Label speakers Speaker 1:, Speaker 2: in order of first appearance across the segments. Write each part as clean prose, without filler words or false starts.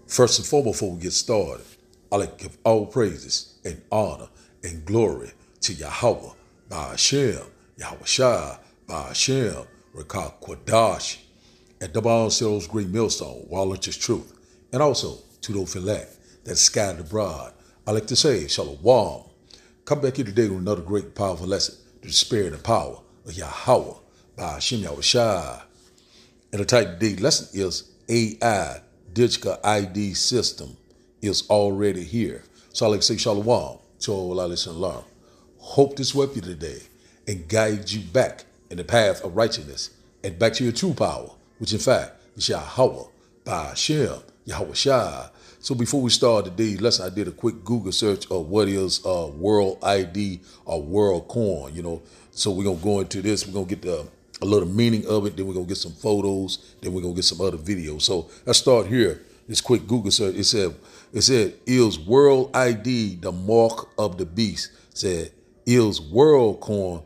Speaker 1: First and foremost, before we get started, I like to give all praises and honor and glory to Yahweh, Ba'ashem, Yahweh Shai, Ba'ashem, Rekah Kwadash, and Daban Settles Great Millstone, Wallet is Truth, and also Tudo Filet, that's scattered abroad. I like to say, Shalom. Come back here today with another great powerful lesson, the spirit and power of Yahweh, Ba'ashem, Yahweh Shai. And the title today lesson is AI, Digital ID System, is already here. So I like to say Shalom to all our listeners and learn. Hope this will help you today and guide you back in the path of righteousness and back to your true power, which in fact is Yahweh, Ba'ashem, Yahweh Shai. So before we start today's lesson, I did a quick Google search of what is World ID or World Coin, So we're going to go into this. We're going to get a little meaning of it. Then we're going to get some photos. Then we're going to get some other videos. So let's start here. This quick Google search. It said, is World ID the mark of the beast? It said, is World Coin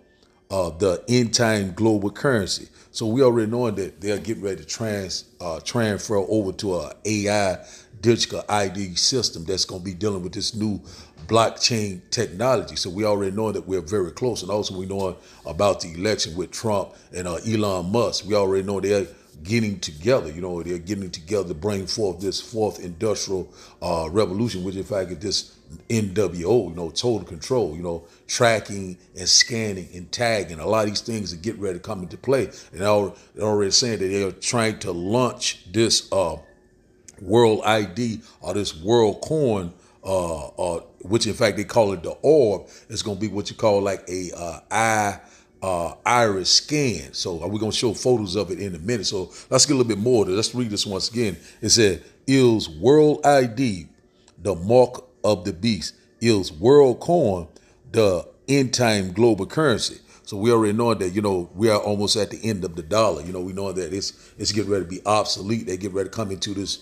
Speaker 1: the end time global currency? So we already know that they're getting ready to transfer over to a AI digital ID system that's going to be dealing with this new blockchain technology. So we already know that we're very close. And also we know about the election with Trump and Elon Musk. We already know they're getting together. They're getting together to bring forth this fourth industrial revolution, which in fact is this NWO, total control, tracking and scanning and tagging. A lot of these things are getting ready to come into play. And they're already saying that they're trying to launch this World ID or this World Coin, which in fact they call it the orb. It's going to be what you call like a iris scan. So we're going to show photos of it in a minute. So let's get a little bit more. Let's read this once again. It said, is World ID the mark of the beast? Is World Coin the end time global currency? So we already know that, we are almost at the end of the dollar. We know that it's getting ready to be obsolete. They get ready to come into this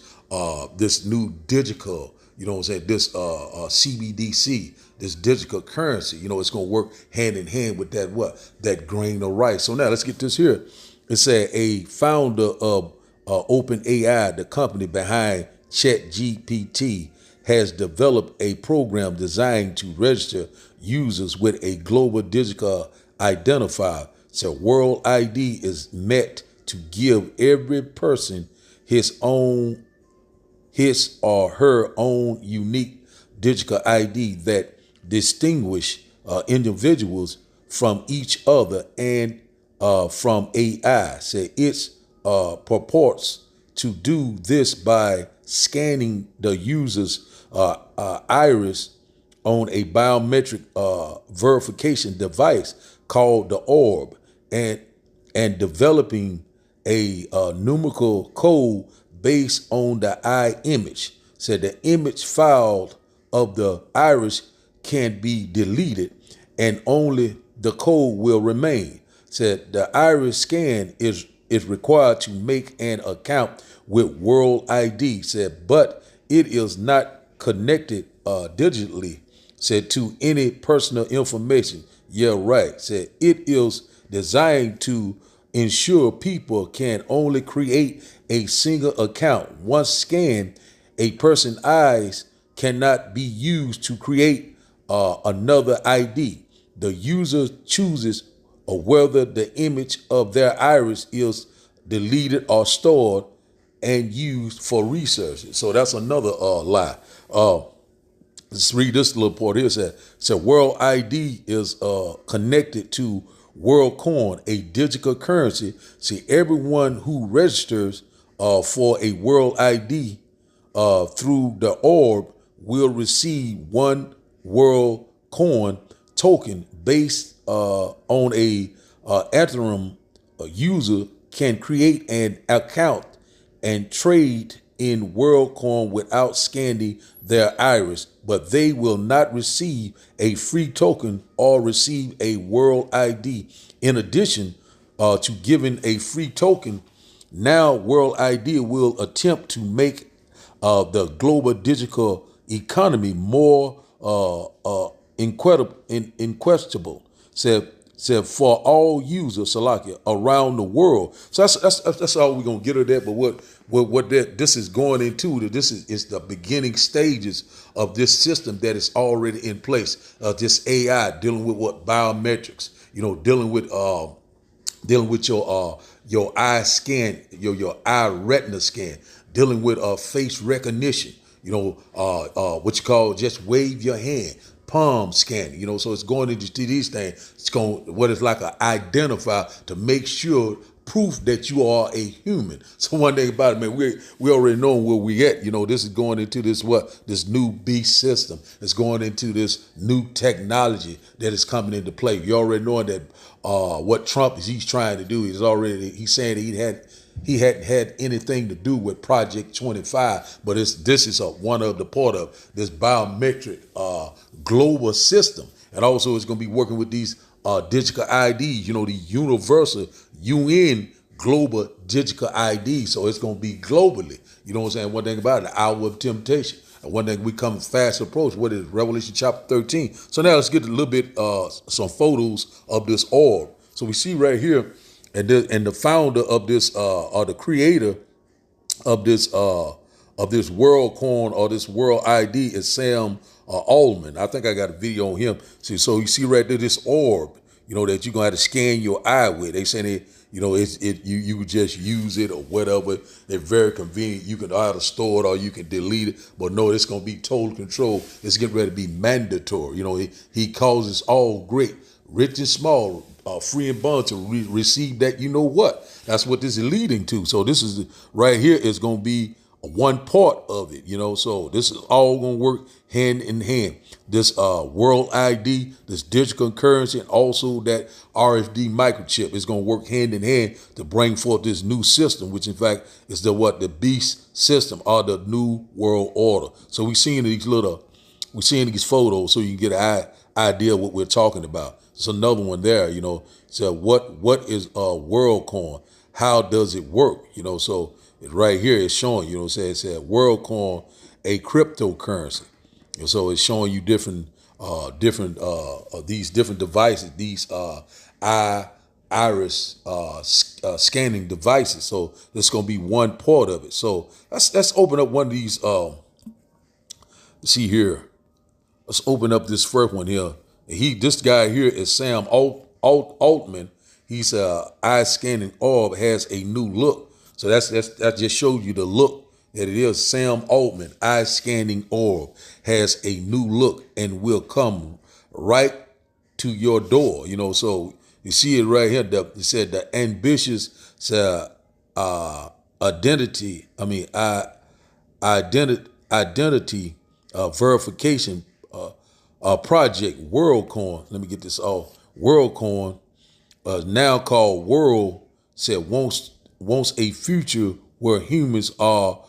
Speaker 1: new digital, this CBDC, this digital currency. It's going to work hand in hand with that grain of rice. So now let's get this here. It said a founder of OpenAI, the company behind ChatGPT, has developed a program designed to register users with a global digital identifier. So World ID is meant to give every person his or her own unique digital ID that distinguish individuals from each other and from AI. Say it purports to do this by scanning the user's iris on a biometric verification device called the orb and developing a numerical code based on the eye image. Said the image file of the iris can be deleted and only the code will remain. Said the iris scan is required to make an account with World ID. Said, but it is not connected digitally. Said to any personal information. Yeah, right. Said it is designed to ensure people can only create a single account. Once scanned, a person's eyes cannot be used to create another ID. The user chooses whether the image of their iris is deleted or stored and used for research. So that's another lie. Let's read this little part here. It said World ID is connected to World Coin, a digital currency. See, everyone who registers for a World ID through the orb will receive one World Coin token based on a Ethereum user can create an account and trade in WorldCoin without scanning their iris, but they will not receive a free token or receive a World ID. In addition to giving a free token, now World ID will attempt to make the global digital economy more inquestable. Said said for all users, Salakia, around the world. So that's all we're gonna get at that. But what that this is going into, that this is the beginning stages of this system that is already in place. This AI dealing with what biometrics, dealing with your eye scan, your eye retina scan, dealing with face recognition, what you call just wave your hand, palm scanning, so it's going into these things. It's going what is like an identifier to make sure proof that you are a human. So one thing about it, man, we already know where we at. This is going into this new beast system. It's going into this new technology that is coming into play. You already know that what Trump he's trying to do. He's saying that he hadn't had anything to do with Project 25, but this is one of the part of this biometric global system, and also it's going to be working with these digital IDs, the universal UN global digital ID. So it's going to be globally. You know what I'm saying? One thing about it, the hour of temptation. And one thing we come fast approach. What is Revelation chapter 13? So now let's get a little bit some photos of this orb. So we see right here, and the founder of this, or the creator of this WorldCoin or this World ID is Sam Altman. I think I got a video on him. So you see right there this orb, that you're gonna have to scan your eye with. They saying you just use it or whatever. They're very convenient. You can either store it or you can delete it. But no, it's gonna be total control. It's getting ready to be mandatory. He causes all great, rich and small, free and bond to receive that. You know what? That's what this is leading to. So this is right here is gonna be one part of it, so this is all going to work hand in hand. This World ID, this digital currency, and also that RFD microchip is going to work hand in hand to bring forth this new system, which in fact is the beast system or the new world order. So we're seeing these photos so you can get an idea of what we're talking about. It's another one there, So what is WorldCoin? How does it work? So right here it's showing, it said WorldCoin, a cryptocurrency. And so it's showing you different these different devices, these iris scanning devices. So this is going to be one part of it. So let's open up one of these. See here, let's open up this first one here. This guy here is Sam Altman. He's eye scanning orb has a new look. So that just shows you the look that it is. Sam Altman, eye scanning orb, has a new look and will come right to your door. So you see it right here. It said the ambitious identity verification project WorldCoin. Let me get this off. WorldCoin, now called World, said wants a future where humans are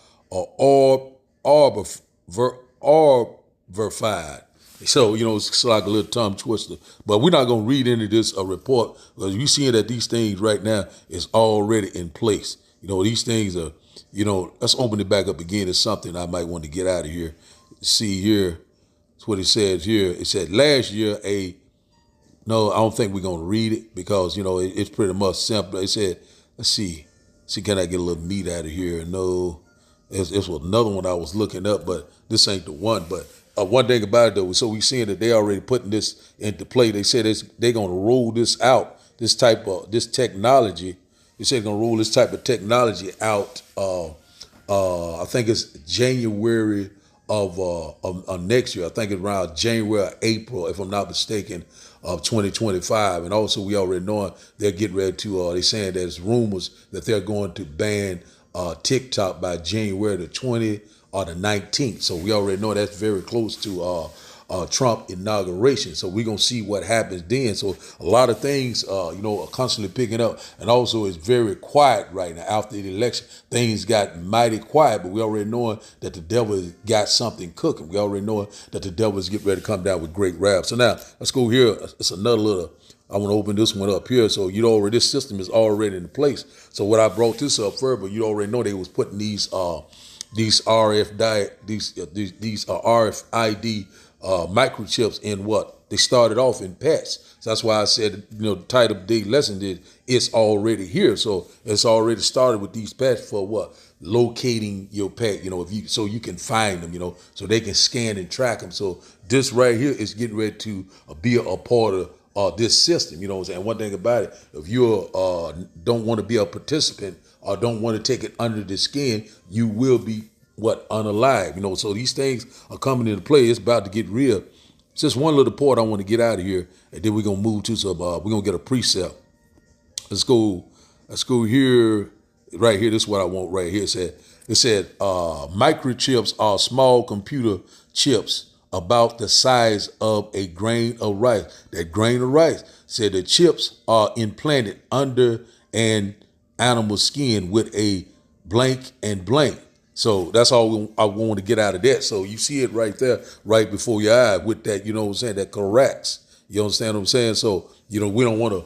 Speaker 1: verified. So, it's like a little tongue twister. But we're not going to read into this report because you're seeing that these things right now is already in place. These things are, let's open it back up again. It's something I might want to get out of here. See here, that's what it says here. It said last year no, I don't think we're going to read it because, it's pretty much simple. It said, let's see, can I get a little meat out of here? No, it was another one I was looking up, but this ain't the one. But one thing about it, though, so we seeing that they already putting this into play. They said they're going to roll this out, this technology. They said they're going to roll this type of technology out. I think it's January of next year. I think it's around January or April, if I'm not mistaken, of 2025. And also we already know they're getting ready to, they're saying there's rumors that they're going to ban TikTok by January the 20th or the 19th. So we already know that's very close to Trump inauguration. So we're going to see what happens then. So a lot of things, are constantly picking up. And also it's very quiet right now. After the election, things got mighty quiet, but we already know that the devil got something cooking. We already know that the devil is getting ready to come down with great wrath. So now let's go here. It's another little, I want to open this one up here. So this system is already in place. So what I brought this up further, but you already know they was putting these RFID microchips in what they started off in pets. So that's why I said, the title of the lesson is it's already here. So it's already started with these pets for what? Locating your pet, if you so you can find them, so they can scan and track them. So this right here is getting ready to be a part of this system. You know what I'm saying? One thing about it, if you don't want to be a participant or don't want to take it under the skin, you will be unalive. So these things are coming into play. It's about to get real. It's just one little part I want to get out of here, and then we're gonna move to some. We're gonna get a precept. Let's go here. Right here, this is what I want right here. It said microchips are small computer chips about the size of a grain of rice. That grain of rice said the chips are implanted under an animal skin with a blank and blank. So that's all I want to get out of that. So you see it right there, right before your eye with that, that corrects. You understand what I'm saying? So, we don't want to,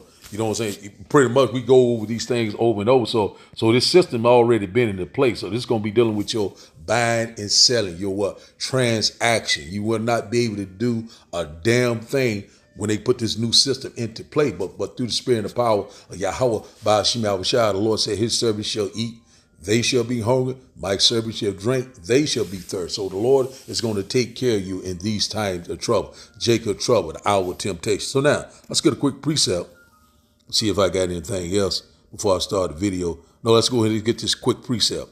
Speaker 1: pretty much we go over these things over and over. So this system already been into place. So this is going to be dealing with your buying and selling, your transaction. You will not be able to do a damn thing when they put this new system into play. But through the spirit and the power of Yahweh, Ba'ashim Yahushua, the Lord said his servants shall eat. They shall be hungry. My servants shall drink. They shall be thirsty. So the Lord is going to take care of you in these times of trouble. Jacob's trouble, the hour of temptation. So now, let's get a quick precept. See if I got anything else before I start the video. No, let's go ahead and get this quick precept.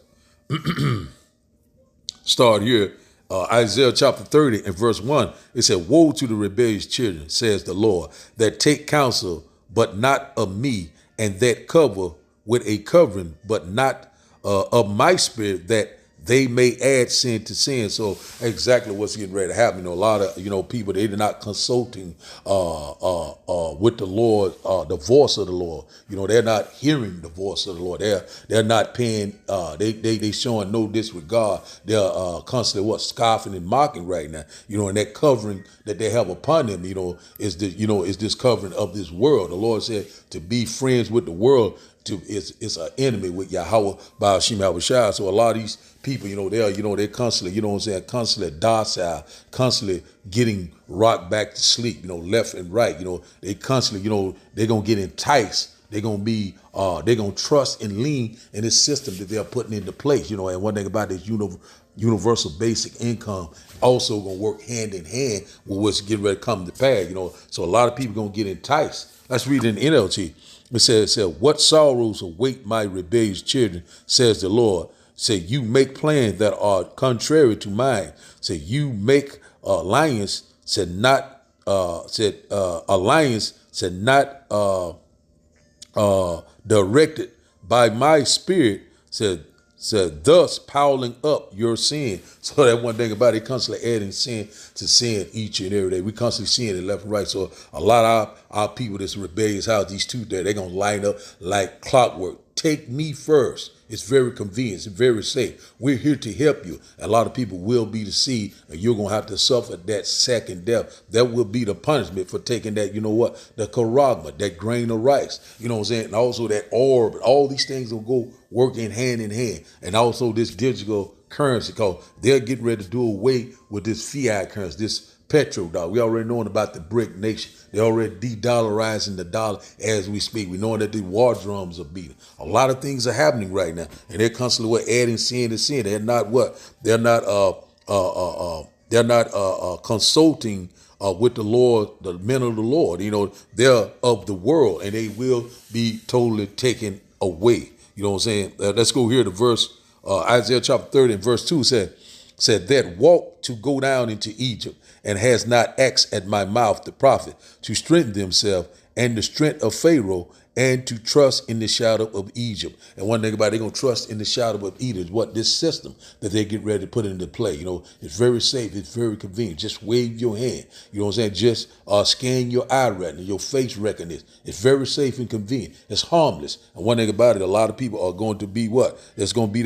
Speaker 1: Start here. Isaiah chapter 30 and verse 1. It said, woe to the rebellious children, says the Lord, that take counsel, but not of me, and that cover with a covering, but not of my spirit, that they may add sin to sin. So exactly what's getting ready to happen. A lot of people, they're not consulting with the Lord, the voice of the Lord. They're not hearing the voice of the Lord. They're not paying. They showing no disregard. They're constantly scoffing and mocking right now. And that covering that they have upon them, is this covering of this world. The Lord said to be friends with the world. It's an enemy with Yahweh Ba'ashim Yahushua. So a lot of these people, they're constantly, constantly docile, constantly getting rocked back to sleep, left and right. They constantly, they're gonna get enticed. They're gonna be, they're gonna trust and lean in this system that they're putting into place. And one thing about this universal basic income also gonna work hand in hand with what's getting ready to come to pass. So a lot of people gonna get enticed. Let's read in NLT. It says, what sorrows await my rebellious children, says the Lord. Say, you make plans that are contrary to mine. Say, you make alliance, directed by my spirit, said thus piling up your sin. So that one thing about it, constantly adding sin to sin each and every day. We constantly seeing it left and right. So a lot of our people that's rebellious, how these two there, they're gonna line up like clockwork. Take me first. It's very convenient. It's very safe. We're here to help you. A lot of people will be deceived, and you're going to have to suffer that second death. That will be the punishment for taking that, the karagma, that grain of rice, what I'm saying? And also that orb. All these things will go working hand in hand. And also this digital currency, because they're getting ready to do away with this fiat currency, this petrodollar. We already knowing about the BRIC nation. They're already de-dollarizing the dollar as we speak. We knowing that the war drums are beating. A lot of things are happening right now, and they're constantly adding sin to sin. They're not consulting with the Lord, the men of the Lord. They're of the world, and they will be totally taken away. You know what I'm saying? Let's go here to verse Isaiah chapter 30 and verse 2 said that walk to go down into Egypt, and has not asked at my mouth the prophet to strengthen themselves and the strength of Pharaoh, and to trust in the shadow of Egypt. And one thing about it, they're going to trust in the shadow of Egypt, is what this system that they get ready to put into play. It's very safe. It's very convenient. Just wave your hand. You know what I'm saying? Just scan your eye retina, your face recognition. It's very safe and convenient. It's harmless. And one thing about it, a lot of people are going to be It's going to be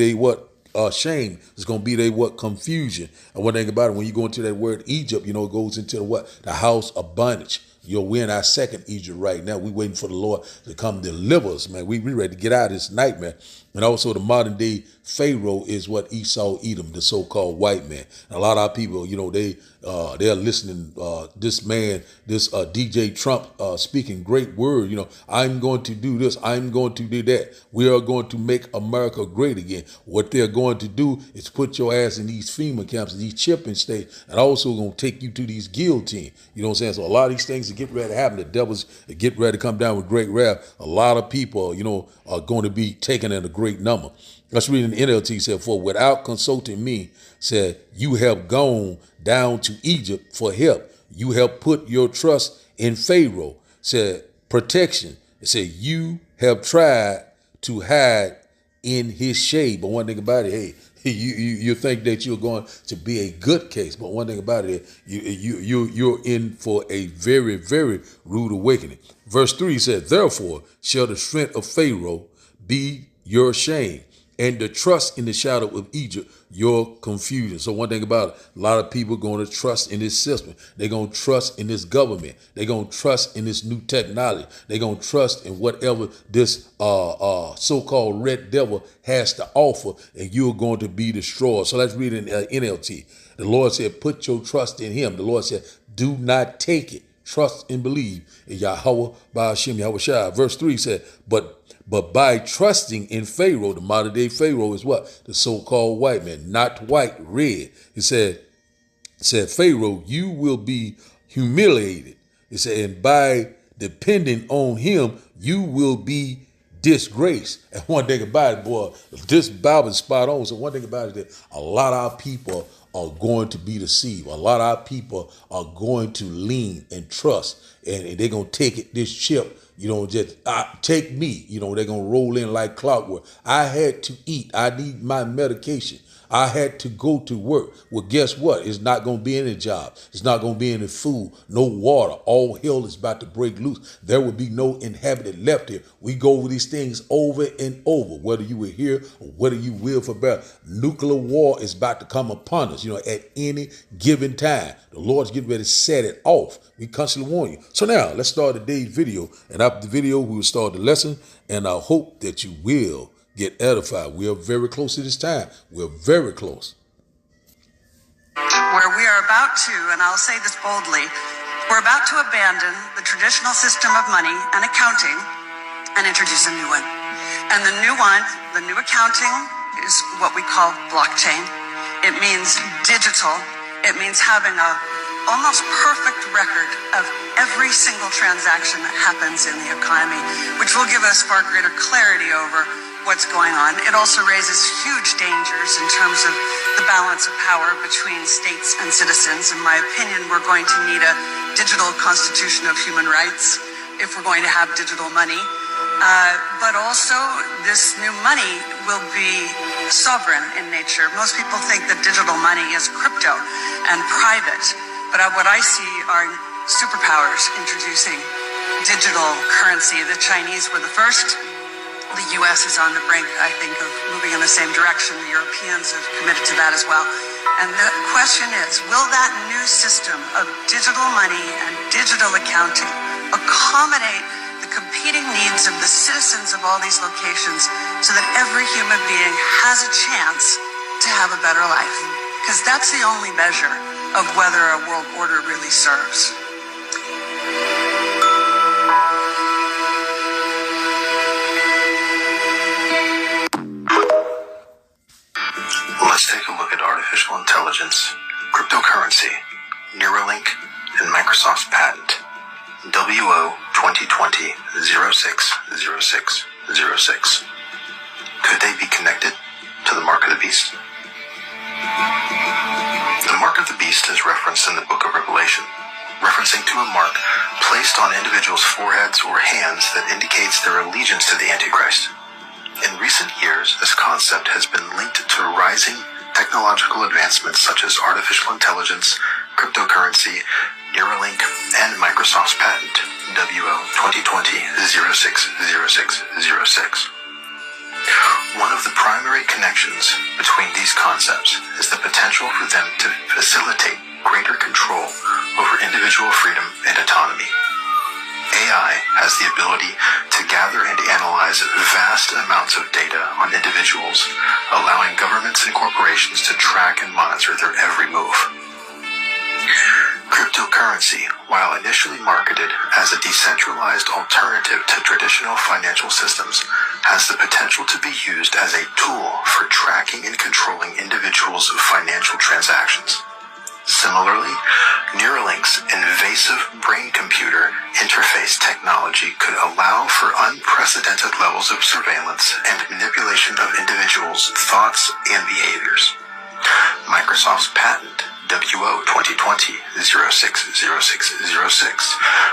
Speaker 1: shame. It's going to be confusion. And one thing about it, when you go into that word Egypt, it goes into the house of bondage. We're in our second Egypt right now. We waiting for the Lord to come deliver us, man. We ready to get out of this nightmare. And also the modern day Pharaoh is what Esau Edom, the so-called white man. And a lot of our people, they're listening. This man, this DJ Trump, speaking great word. I'm going to do this. I'm going to do that. We are going to make America great again. What they're going to do is put your ass in these FEMA camps, these shipping states, and also going to take you to these guillotine. You know what I'm saying? So a lot of these things that get ready to happen, the devils get ready to come down with great wrath. A lot of people, are going to be taken in a great number. Let's read in the NLT. Said, for without consulting me, said, you have gone down to Egypt for help. You have put your trust in Pharaoh. Said, protection. It said, you have tried to hide in his shade. But one thing about it, hey, you think that you're going to be a good case, but one thing about it, you're in for a very, very rude awakening. Verse 3 said, therefore shall the strength of Pharaoh be your shame, and the trust in the shadow of Egypt your confusion. So one thing about it, a lot of people going to trust in this system. They're going to trust in this government. They're going to trust in this new technology. They're going to trust in whatever this so-called red devil has to offer, and you're going to be destroyed. So let's read in NLT. The Lord said, put your trust in him. The Lord said, do not take it. Trust and believe in Yahweh Ba'ashem Yahweh Shai. Verse 3 said, but by trusting in Pharaoh, the modern day Pharaoh is what? The so-called white man, not white, red. He said, Pharaoh, you will be humiliated. He said, and by depending on him, you will be disgraced. And one thing about it, boy, this Bible is spot on. So one thing about it is that a lot of our people are going to be deceived. A lot of our people are going to lean and trust, and they're going to take it, this chip, just take me. They're going to roll in like clockwork. I had to eat. I need my medication. I had to go to work. Well, guess what? It's not going to be any job. It's not going to be any food, no water. All hell is about to break loose. There will be no inhabitant left here. We go over these things over and over, whether you were here or whether you will for better. Nuclear war is about to come upon us, at any given time. The Lord's getting ready to set it off. We constantly warn you. So now let's start today's video. And after the video, we will start the lesson. And I hope that you will get edified. We are very close to this time. We're very close.
Speaker 2: Where we are about to, and I'll say this boldly, we're about to abandon the traditional system of money and accounting and introduce a new one. And the new one, the new accounting, is what we call blockchain. It means digital. It means having a almost perfect record of every single transaction that happens in the economy, which will give us far greater clarity over what's going on. It also raises huge dangers in terms of the balance of power between states and citizens. In my opinion, we're going to need a digital constitution of human rights if we're going to have digital money. But also, this new money will be sovereign in nature. Most people think that digital money is crypto and private, but what I see are superpowers introducing digital currency. The Chinese were the first. The U.S. is on the brink, I think, of moving in the same direction. The Europeans have committed to that as well. And the question is, will that new system of digital money and digital accounting accommodate the competing needs of the citizens of all these locations so that every human being has a chance to have a better life? Because that's the only measure of whether a world order really serves.
Speaker 3: Let's take a look at artificial intelligence, cryptocurrency, Neuralink, and Microsoft's patent, WO 2020-060606. Could they be connected to the Mark of the Beast? The Mark of the Beast is referenced in the Book of Revelation, referencing to a mark placed on individuals' foreheads or hands that indicates their allegiance to the Antichrist. In recent years, this concept has been linked to rising technological advancements such as artificial intelligence, cryptocurrency, Neuralink, and Microsoft's patent, WO 2020-060606. One of the primary connections between these concepts is the potential for them to facilitate greater control over individual freedom and autonomy. OpenAI has the ability to gather and analyze vast amounts of data on individuals, allowing governments and corporations to track and monitor their every move. Cryptocurrency, while initially marketed as a decentralized alternative to traditional financial systems, has the potential to be used as a tool for tracking and controlling individuals' financial transactions. Similarly, Neuralink's invasive brain-computer interface technology could allow for unprecedented levels of surveillance and manipulation of individuals' thoughts and behaviors. Microsoft's patent, WO 2020-060606,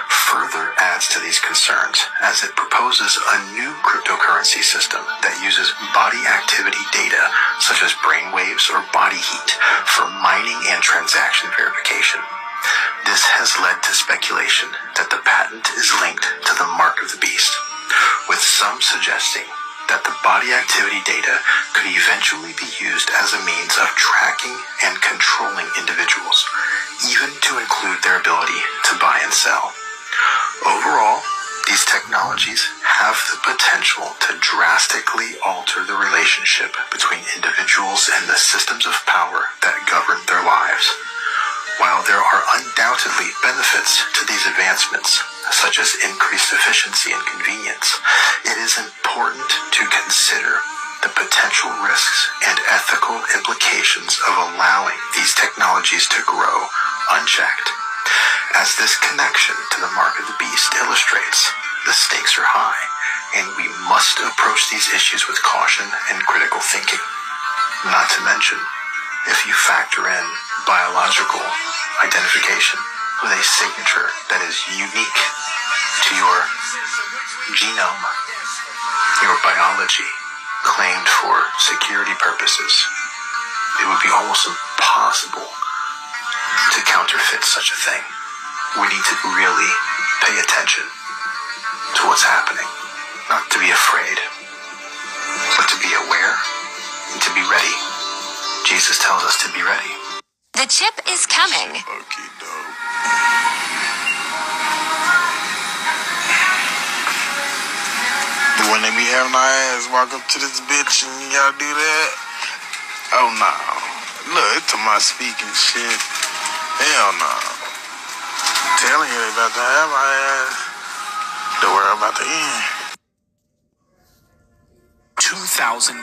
Speaker 3: further adds to these concerns as it proposes a new cryptocurrency system that uses body activity data such as brainwaves or body heat for mining and transaction verification. This has led to speculation that the patent is linked to the mark of the beast, with some suggesting that the body activity data could eventually be used as a means of tracking and controlling individuals, even to include their ability to buy and sell. Overall, these technologies have the potential to drastically alter the relationship between individuals and the systems of power that govern their lives. While there are undoubtedly benefits to these advancements, such as increased efficiency and convenience, it is important to consider the potential risks and ethical implications of allowing these technologies to grow unchecked. As this connection to the mark of the beast illustrates, the stakes are high, and we must approach these issues with caution and critical thinking. Not to mention, if you factor in biological identification with a signature that is unique to your genome, your biology, claimed for security purposes, it would be almost impossible to counterfeit such a thing. We need to really pay attention to what's happening, not to be afraid, but to be aware and to be ready. Jesus tells us to be ready.
Speaker 4: The chip is coming.
Speaker 3: Okay, dope.
Speaker 5: When they be having our ass walk up to this bitch and you gotta do that? Oh no. Look, it's to my speaking shit. Hell no. Telling you they about to have our ass. The world about to end.
Speaker 6: $2,000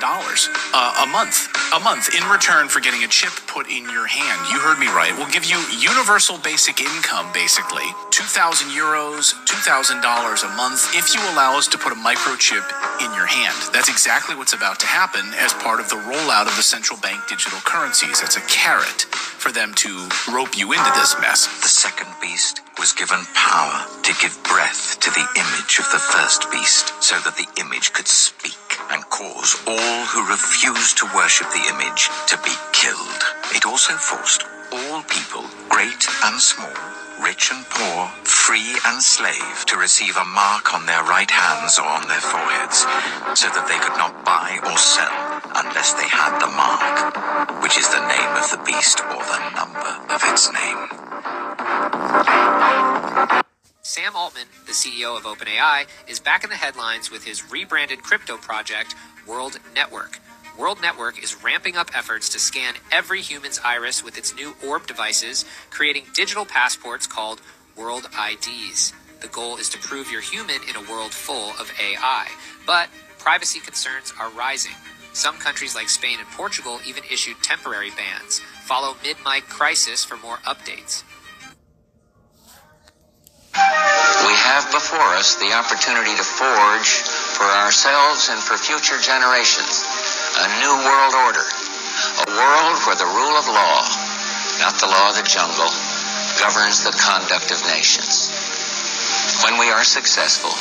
Speaker 6: a month in return for getting a chip put in your hand. You heard me right. We'll give you universal basic income, basically. 2,000 euros, $2,000 a month if you allow us to put a microchip in your hand. That's exactly what's about to happen as part of the rollout of the central bank digital currencies. That's a carrot for them to rope you into this mess.
Speaker 7: The second beast was given power to give breath to the image of the first beast, so that the image could speak and cause all who refused to worship the image to be killed. It also forced all people, great and small, rich and poor, free and slave, to receive a mark on their right hands or on their foreheads, so that they could not buy or sell unless they had the mark, which is the name of the beast or the number of its name.
Speaker 8: Sam Altman, the CEO of OpenAI, is back in the headlines with his rebranded crypto project, World Network. World Network is ramping up efforts to scan every human's iris with its new Orb devices, creating digital passports called World IDs. The goal is to prove you're human in a world full of AI. But privacy concerns are rising. Some countries like Spain and Portugal even issued temporary bans. Follow Mid-Mic Crisis for more updates.
Speaker 7: We have before us the opportunity to forge for ourselves and for future generations a new world order, a world where the rule of law, not the law of the jungle, governs the conduct of nations. When we are successful,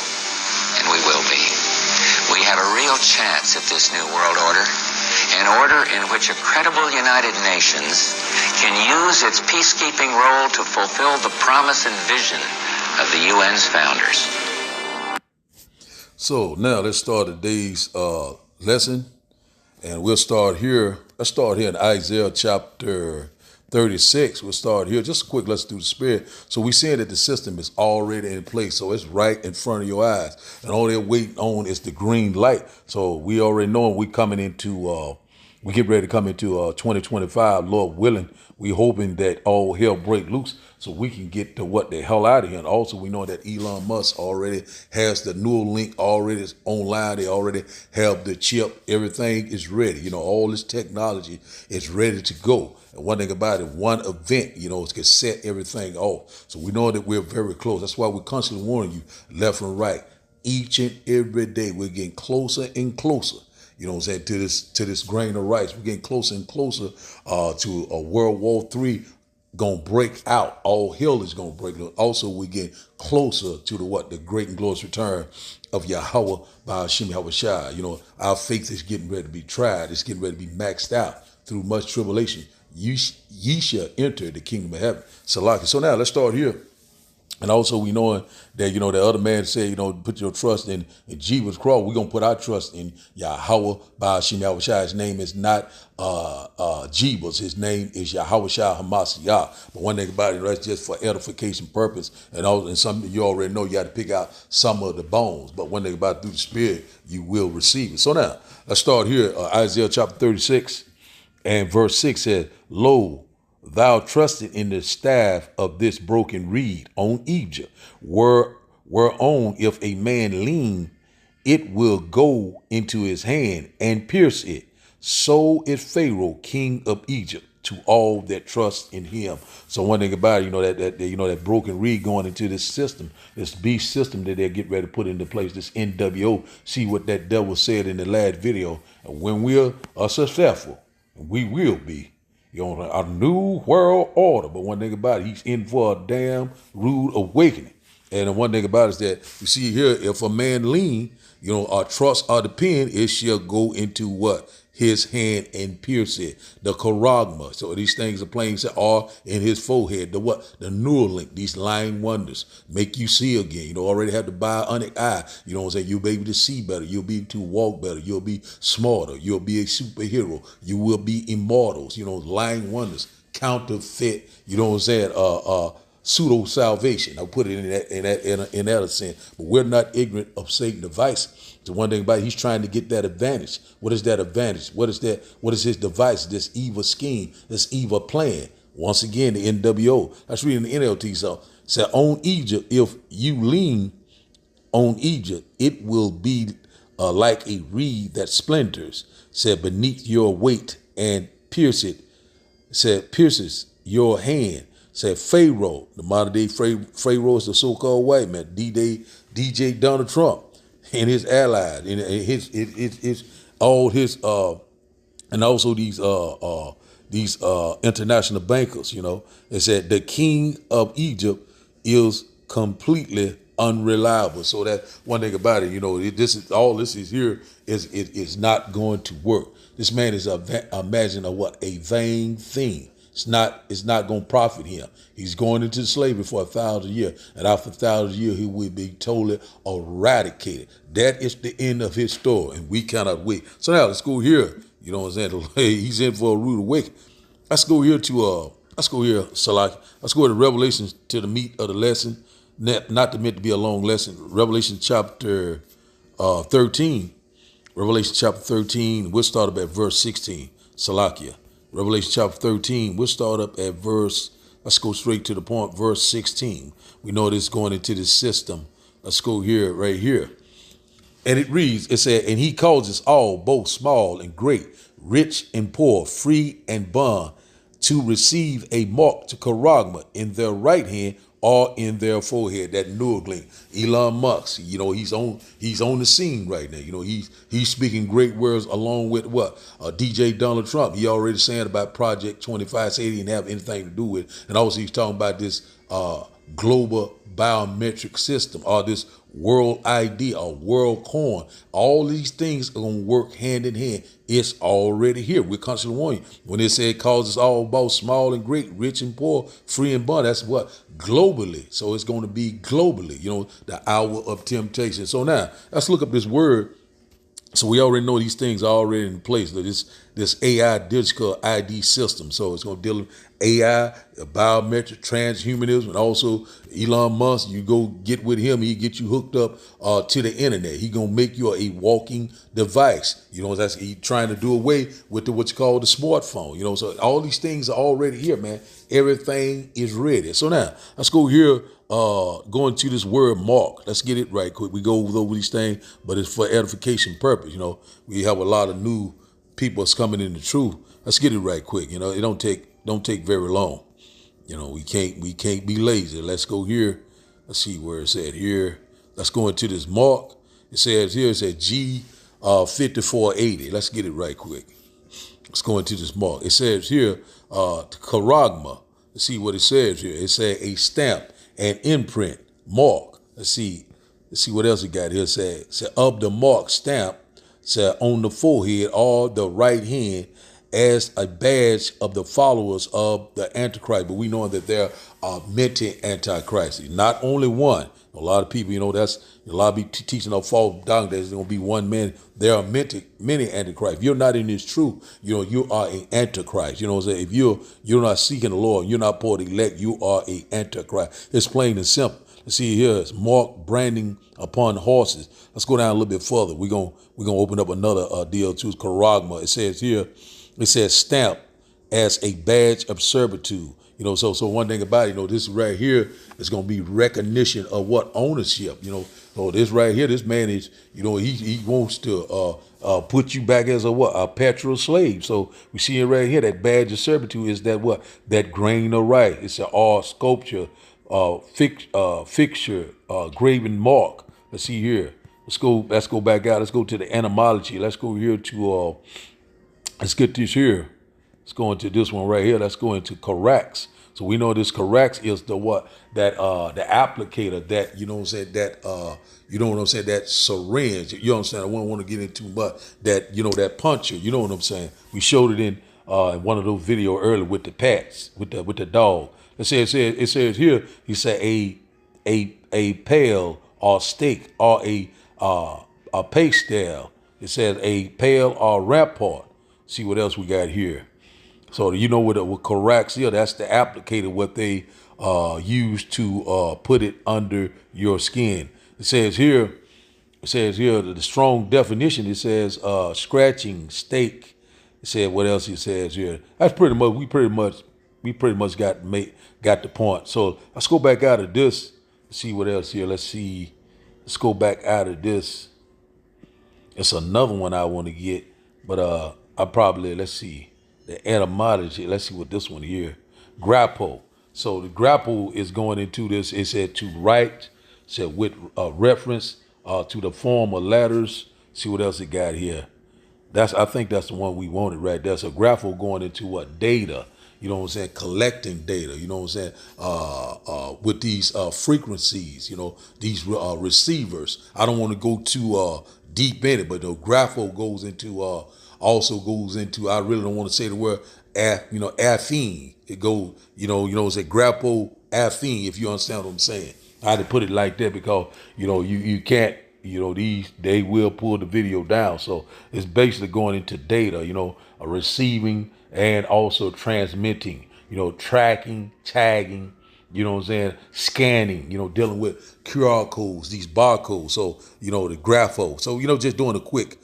Speaker 7: and we will be, we have a real chance at this new world order, an order in which a credible United Nations can use its peacekeeping role to fulfill the promise and vision of the UN's founders.
Speaker 1: So now let's start today's lesson, and we'll start here. Let's start here in Isaiah chapter 36. We'll start here. Just a quick let's do the spirit. So we saying that the system is already in place. So it's right in front of your eyes. And all they're waiting on is the green light. So we already know we coming into we get ready to come into 2025, Lord willing. We hoping that all hell break loose so we can get to what the hell out of here. And also we know that Elon Musk already has the Neuralink already online. They already have the chip. Everything is ready. You know, all this technology is ready to go. And one thing about it, one event, you know, can set everything off. So we know that we're very close. That's why we're constantly warning you left and right. Each and every day we're getting closer and closer. You know what I'm saying, to this grain of rice. We're getting closer and closer to a World War III gonna break out. All hell is gonna break loose. Also, we get closer to the great and glorious return of Yahweh by Hashem Yahweh Shai. You know, our faith is getting ready to be tried. It's getting ready to be maxed out through much tribulation. Ye shall enter the kingdom of heaven. Salaki. So now let's start here. And also we knowing that, you know, the other man said, you know, put your trust in Jesus Christ. We're going to put our trust in Yahweh by Hashem Yahweh Shai. His name is not Jebus. His name is Yahweh Shai Hamashiach. But one thing about it, that's just for edification purpose. And some you already know you got to pick out some of the bones. But one thing about it, through the Spirit, you will receive it. So now, let's start here. Isaiah chapter 36 and verse 6 says, Lo, thou trusted in the staff of this broken reed on Egypt, whereon if a man lean, it will go into his hand and pierce it. So is Pharaoh, king of Egypt, to all that trust in him. So one thing about it, you know, that broken reed going into this system, this beast system that they get ready to put into place, this NWO. See what that devil said in the last video. And when we're successful, and we will be, you know, a new world order. But one thing about it, he's in for a damn rude awakening. And the one thing about it is that you see here, if a man lean, you know, or trust or depend, it shall go into what? His hand and pierce it. The charagma. So these things are plain are in his forehead. The what? The Neuralink. These lying wonders make you see again. You know, already have to buy an eye. You know what I'm saying? You'll be able to see better. You'll be able to walk better. You'll be smarter. You'll be a superhero. You will be immortals. You know, lying wonders, counterfeit. You know what I'm saying? Pseudo salvation. I'll put it in that sense. But we're not ignorant of Satan's device. The one thing about it, he's trying to get that advantage. What is that advantage? What is that? What is his device? This evil scheme, this evil plan. Once again, the NWO. That's reading the NLT. So said on Egypt, if you lean on Egypt, it will be like a reed that splinters. Said beneath your weight and pierce it. Said pierces your hand. Said Pharaoh, the modern day Pharaoh is the so-called white man, DJ Donald Trump and his allies, and and also these international bankers. You know, it said the king of Egypt is completely unreliable. So that one thing about it, you know, this is not going to work. This man is imagining a vain thing. It's not going to profit him. He's going into slavery for 1,000 years. And after 1,000 years, he will be totally eradicated. That is the end of his story. And we cannot wait. So now let's go here. You know what I'm saying? He's in for a rude awakening. Let's go here, Salaki. Let's go to Revelation, to the meat of the lesson. Not meant to be a long lesson. Revelation chapter 13. Revelation chapter 13. We'll start up at verse 16. Salakia. Revelation chapter 13, we'll start up at let's go straight to the point, verse 16. We know this going into the system. Let's go here, right here. And it reads, it said, and he causes all, both small and great, rich and poor, free and bond, to receive a mark to charagma in their right hand or in their forehead. That Neuralink. Elon Musk, you know, he's on the scene right now. You know, he's speaking great words along with what? DJ Donald Trump. He already saying about Project 25, said he didn't have anything to do with it. And also he's talking about this global biometric system, or this world ID, or world coin. All these things are going to work hand in hand. It's already here. We're constantly warning you. When it said causes all, both small and great, rich and poor, free and bond, that's what? Globally. So it's going to be globally, you know, the hour of temptation. So now let's look up this word So we already know these things are already in place. This AI digital ID system. So it's going to deal with AI, biometric, transhumanism, and also Elon Musk. You go get with him, he get you hooked up to the internet. He gonna make you a walking device. You know, that's he trying to do away with what you call the smartphone. You know, so all these things are already here, man. Everything is ready. So now let's go here. Going to this word mark. Let's get it right quick. We go over these things, but it's for edification purpose. You know, we have a lot of new people that's coming into truth. Let's get it right quick. You know, it don't take very long. You know, we can't be lazy. Let's go here. Let's see where it's at here. Let's go into this mark. It says here, it says G 5480. Let's get it right quick. Let's go into this mark. It says here, charagma. Let's see what it says here. It says a stamp, an imprint, mark. Let's see what else it got here. It says of the mark stamp, said on the forehead or the right hand as a badge of the followers of the Antichrist. But we know that there are many Antichrists, not only one. A lot of people, you know, that's a lot of people teaching of false doctrine. There's going to be one man. There are many Antichrists. If you're not in this truth, you know, you are an Antichrist. You know what I'm saying? If you're not seeking the Lord, you're not part of the elect, you are an Antichrist. It's plain and simple. Let's see here, it's mark branding upon horses. Let's go down a little bit further. We're gonna open up another deal too. Charagma. It says here, it says stamp as a badge of servitude. You know, so one thing about it, you know, this right here is going to be recognition of what ownership, you know. So this right here, this man is, you know, he wants to put you back as a petrol slave. So we see it right here, that badge of servitude is that what? That grain of rice. It's an all sculpture, fixture, graven mark. Let's see here. Let's go back out. Let's go to the etymology. Let's go here to, let's get this here. Let's go into this one right here. Let's go into Carax. So we know this Carax is the what? That the applicator, that, you know what I'm saying, that you know what I'm saying, that syringe. You know what I'm saying? I wouldn't want to get into much. That, you know, that puncher, you know what I'm saying? We showed it in one of those videos earlier with the pets, with the dog. It says here, he said a pail or steak or a pastel. It says a pail or rampart. See what else we got here. So you know what Carax here, that's the applicator, what they use to put it under your skin. It says here the strong definition. It says scratching, steak. It said what else it says here. That's pretty much we pretty much got the point. So let's go back out of this. See what else here. Let's go back out of this. It's another one I want to get, but I probably, let's see. The etymology, let's see what this one here. Grapple. So the grapple is going into this. It said to write, said with reference to the form of letters. See what else it got here. I think that's the one we wanted right there. So grapple going into what? Data. You know what I'm saying? Collecting data. You know what I'm saying? With these frequencies, you know, these receivers. I don't want to go too deep in it, but the grapple goes into also goes into, I really don't want to say the word, affine. It goes, it's a grapple affine, if you understand what I'm saying. I had to put it like that because, you can't, they will pull the video down. So it's basically going into data, receiving and also transmitting, tracking, tagging, scanning, dealing with QR codes, these barcodes. So, the grapho. So, just doing a quick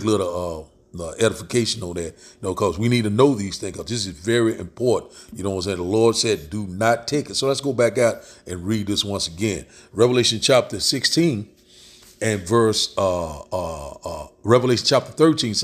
Speaker 1: little edification on that, because we need to know these things, because this is very important. You know what I'm saying? The Lord said, do not take it. So let's go back out and read this once again. Revelation chapter 16 and verse, Revelation chapter 13,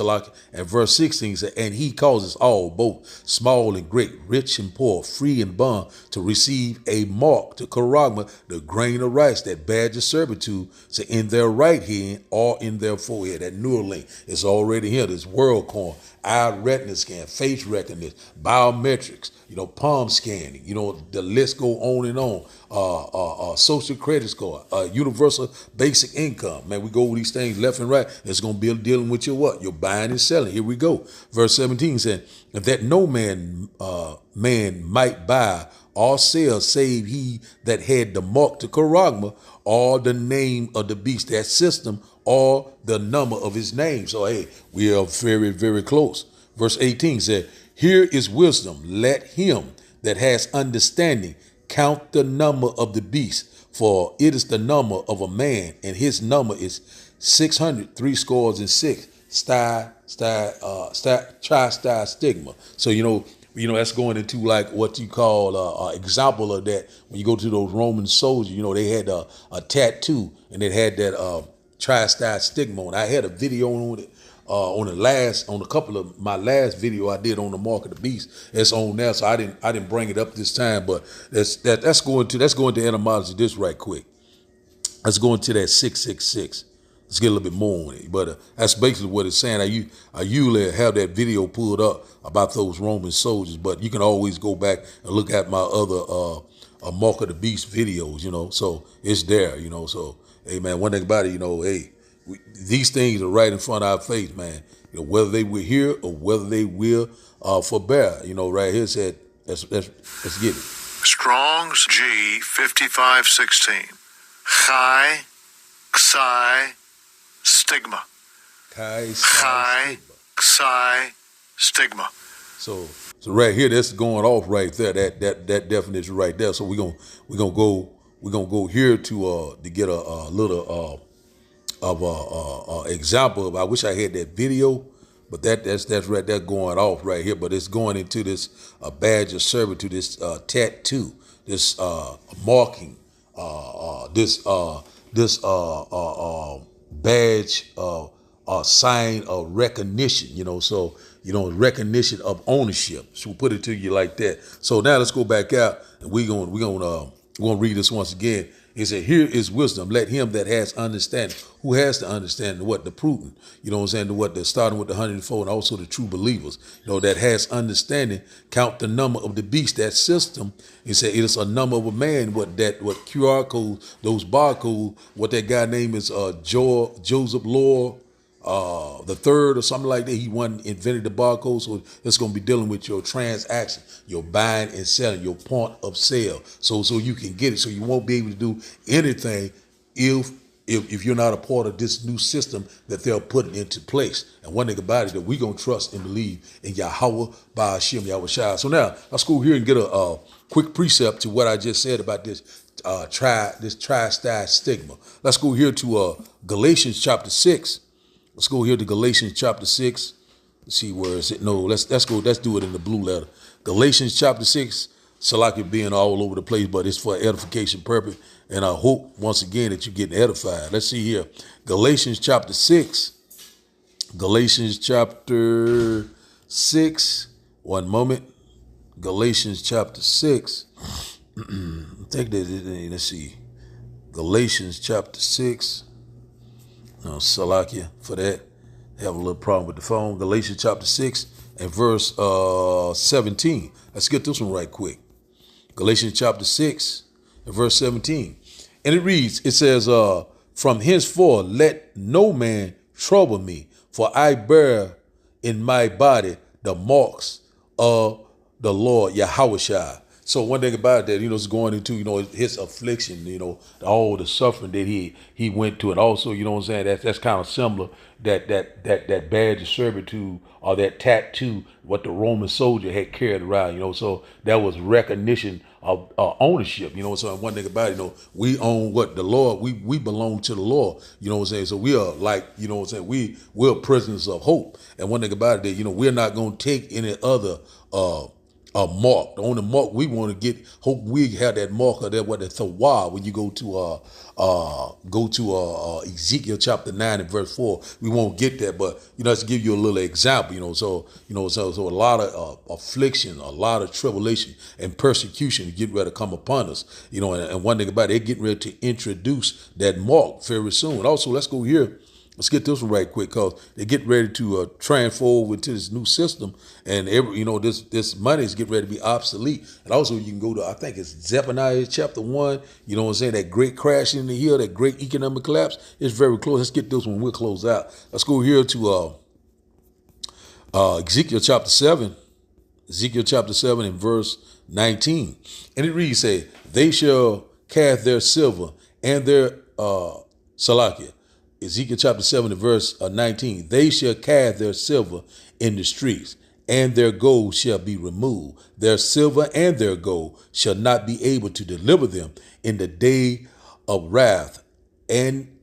Speaker 1: and verse 16 said, and he causes all, both small and great, rich and poor, free and bond, to receive a mark, to charagma, the grain of rice, that badge of servitude, so in their right hand or in their forehead. That Neuralink is already here. This WorldCoin, eye retina scan, face recognition, biometrics, palm scanning, the list go on and on. Social credit score, universal basic income. Man, we go over these things left and right. It's going to be dealing with your what? Your buying and selling. Here we go. Verse 17 said, that no man might buy or sell, save he that had the mark to Charagma, or the name of the beast, that system, or the number of his name. So, hey, we are very, very close. Verse 18 said, here is wisdom. Let him that has understanding count the number of the beast, for it is the number of a man, and his number is 666. Tri stigma. So, that's going into like what you call example of that. When you go to those Roman soldiers, they had a tattoo, and it had that tri-stigma on. I had a video on it on a couple of my last video I did on the mark of the beast. It's on there, so I didn't bring it up this time. But that's going to etymology this right quick. Let's go into that 666. Let's get a little bit more on it. But that's basically what it's saying. I usually have that video pulled up about those Roman soldiers, but you can always go back and look at my other Mark of the Beast videos, so it's there, So, hey, man, one thing about it, these things are right in front of our face, man. Whether they will hear or whether they will forbear, right here said, let's get it.
Speaker 9: Strong's G 5516. Chi, Xi, stigma.
Speaker 1: Chi,
Speaker 9: Xi, stigma.
Speaker 1: So right here, that's going off right there. That definition right there. So we're gonna go here to get a little example. I wish I had that video, but that's right there going off right here. But it's going into this badge of servitude, this tattoo, this marking, this badge, sign of recognition. So recognition of ownership. So we'll put it to you like that. So now let's go back out, and we're gonna read this once again. It said, here is wisdom. Let him that has understanding. Who has the understanding? What? The prudent. The starting with the 104 and also the true believers. That has understanding. Count the number of the beast, that system. He said it is a number of a man. What QR code, those barcodes, what that guy name is, Joseph Lore the third or something like that. He invented the barcode, so it's going to be dealing with your transaction, your buying and selling, your point of sale, so you can get it. So you won't be able to do anything if you're not a part of this new system that they're putting into place. And one thing about it, that we're going to trust and believe in Yahweh, Ba'ashem, Yahushua. So now let's go here and get a quick precept to what I just said about this tri-style stigma. Let's go here to Galatians chapter 6. Let's go here to Galatians chapter 6. Let's see, where is it? No, let's do it in the blue letter. Galatians chapter 6. Salaki being all over the place, but it's for edification purpose. And I hope once again that you're getting edified. Let's see here. Galatians chapter 6. Galatians chapter 6. One moment. Galatians chapter 6. I think that, let's see. Galatians chapter 6. No, Salakia for that. I have a little problem with the phone. Galatians chapter 6 and verse 17. Let's get this one right quick. Galatians chapter 6 and verse 17. And it reads, it says, from henceforth let no man trouble me, for I bear in my body the marks of the Lord Yahushua. So one thing about that, is going into, his affliction, all the suffering that he went to. And also, that's kind of similar, that badge of servitude or that tattoo, what the Roman soldier had carried around, so that was recognition of ownership, so one thing about it, we own what? The Lord, we belong to the Lord, so we are like, we're prisoners of hope. And one thing about it, that, we're not going to take any other, a mark. The only mark we want to get, hope we have that mark of that, what the Thawah, when you go to Ezekiel chapter 9 and verse 4, we won't get that, but to give you a little example, so a lot of affliction, a lot of tribulation and persecution get ready to come upon us, and one thing about it, they're getting ready to introduce that mark very soon. Also, let's go here. Let's get this one right quick, because they get ready to transfer over to this new system, and this money is getting ready to be obsolete. And also, you can go to, I think it's Zephaniah chapter 1. That great crash in the hill, that great economic collapse. It's very close. Let's get this one. We'll close out. Let's go here to Ezekiel chapter 7. Ezekiel chapter 7 and verse 19. And it reads, say, they shall cast their silver and their Salakia. Ezekiel chapter 7 and verse 19. They shall cast their silver in the streets, and their gold shall be removed. Their silver and their gold shall not be able to deliver them in the day of wrath and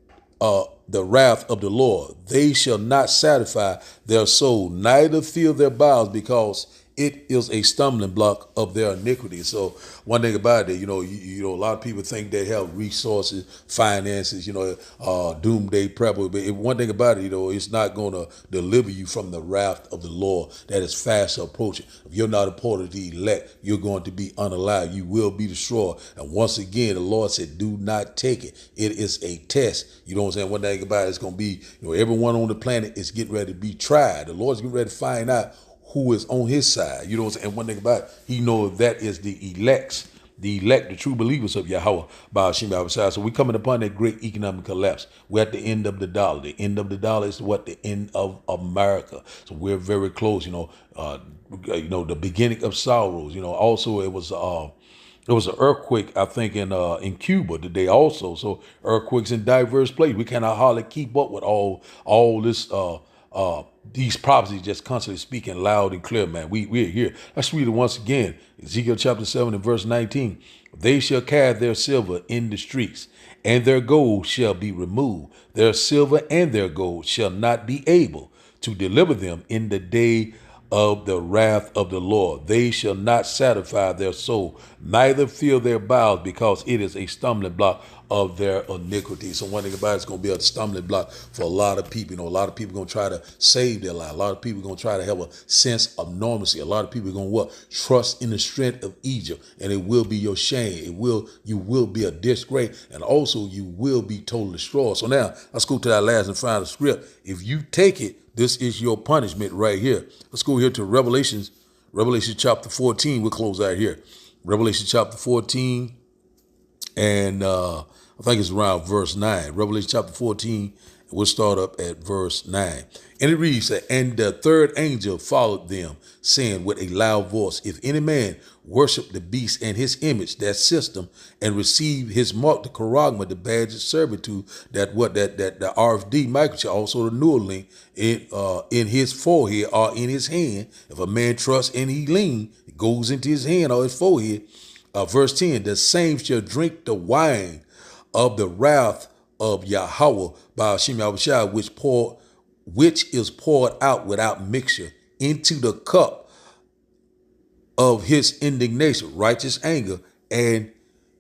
Speaker 1: the wrath of the Lord. They shall not satisfy their soul, neither fill their bowels, because it is a stumbling block of their iniquity. So one thing about it, you know, a lot of people think they have resources, finances, doomsday prepper. But one thing about it, it's not going to deliver you from the wrath of the Lord that is fast approaching. If you're not a part of the elect, you're going to be unalive. You will be destroyed. And once again, the Lord said, do not take it. It is a test. You know what I'm saying? One thing about it, it's going to be, everyone on the planet is getting ready to be tried. The Lord's getting ready to find out who is on his side. You know what I'm saying? And one thing about it, he knows that is the elect, the true believers of Yahweh, by Hashem Yahweh. So we're coming upon that great economic collapse. We're at the end of the dollar. The end of the dollar is what? The end of America. So we're very close, the beginning of sorrows. Also it was an earthquake, I think, in Cuba today also. So earthquakes in diverse places. We cannot hardly keep up with all this these prophecies just constantly speaking loud and clear, man. We're here. Let's read it once again. Ezekiel chapter 7 and verse 19. They shall cast their silver in the streets, and their gold shall be removed. Their silver and their gold shall not be able to deliver them in the day of the wrath of the Lord. They shall not satisfy their soul, neither fill their bowels, because it is a stumbling block of their iniquity. So one thing about it's going to be a stumbling block for a lot of people. A lot of people are going to try to save their life. A lot of people are going to try to have a sense of normalcy. A lot of people are going to trust in the strength of Egypt, and it will be your shame. You will be a disgrace, and also you will be totally destroyed. So now let's go to that last and final script. If you take it, this is your punishment right here. Let's go here to Revelation chapter 14. We'll close out here. Revelation chapter 14, and I think it's around verse 9. Revelation chapter 14, we'll start up at verse 9. And it reads, and the third angel followed them, saying with a loud voice, if any man worship the beast and his image, that system, and receive his mark, the charagma, the badge of servitude, the RFD microchip, also the Neuralink, in his forehead or in his hand. If a man trusts and he lean, it goes into his hand or his forehead. Verse 10, the same shall drink the wine of the wrath of Yahweh by Hashem Yahweh, which is poured out without mixture into the cup of his indignation, righteous anger, and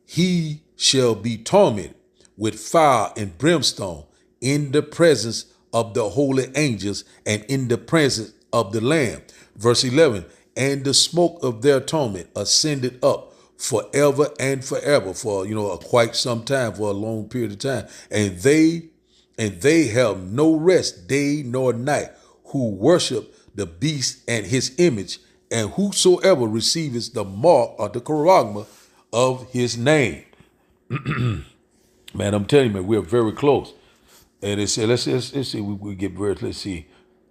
Speaker 1: he shall be tormented with fire and brimstone in the presence of the holy angels and in the presence of the Lamb. Verse 11, and the smoke of their torment ascended up forever and forever, for quite some time, for a long period of time, and they have no rest day nor night, who worship the beast and his image, and whosoever receives the mark or the charagma of his name. Man, I'm telling you, man, we're very close. And it said, let's see, we get let's see,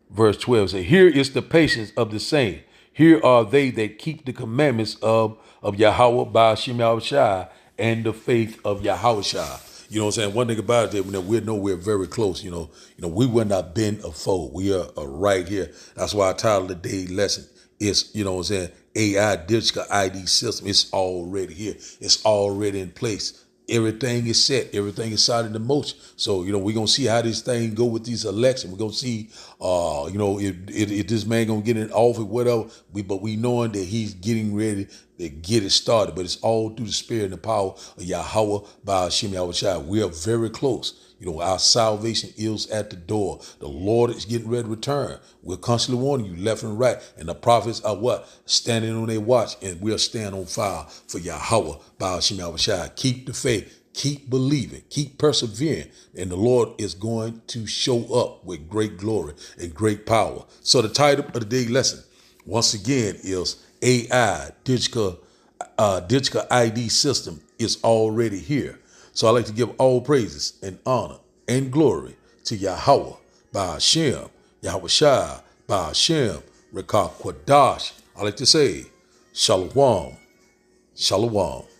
Speaker 1: verse 12 say, here is the patience of the saint. Here are they that keep the commandments of Yahweh by Hashem Yahweh and the faith of Yahweh. You know what I'm saying? One thing about it, we know we're very close. We will not bend a foe. We are right here. That's why I titled the day lesson is, AI digital ID system. It's already here. It's already in place. Everything is set. Everything is started in motion. So, we're going to see how this thing go with these elections. We're going to see, if this man going to get in office, whatever. But we knowing that he's getting ready to get it started. But it's all through the spirit and the power of Yahweh by Hashem Yahweh. We are very close. Our salvation is at the door. The Lord is getting ready to return. We're constantly warning you left and right. And the prophets are what? Standing on their watch. And we'll stand on fire for Yahweh by Hashem Yahweh. Keep the faith. Keep believing. Keep persevering. And the Lord is going to show up with great glory and great power. So the title of the day lesson, once again, is AI, digital ID system is already here. So I like to give all praises and honor and glory to Yahweh by Hashem, Yahweh Shai by Hashem, Rekah Kwadash. I like to say, Shalom Shalom.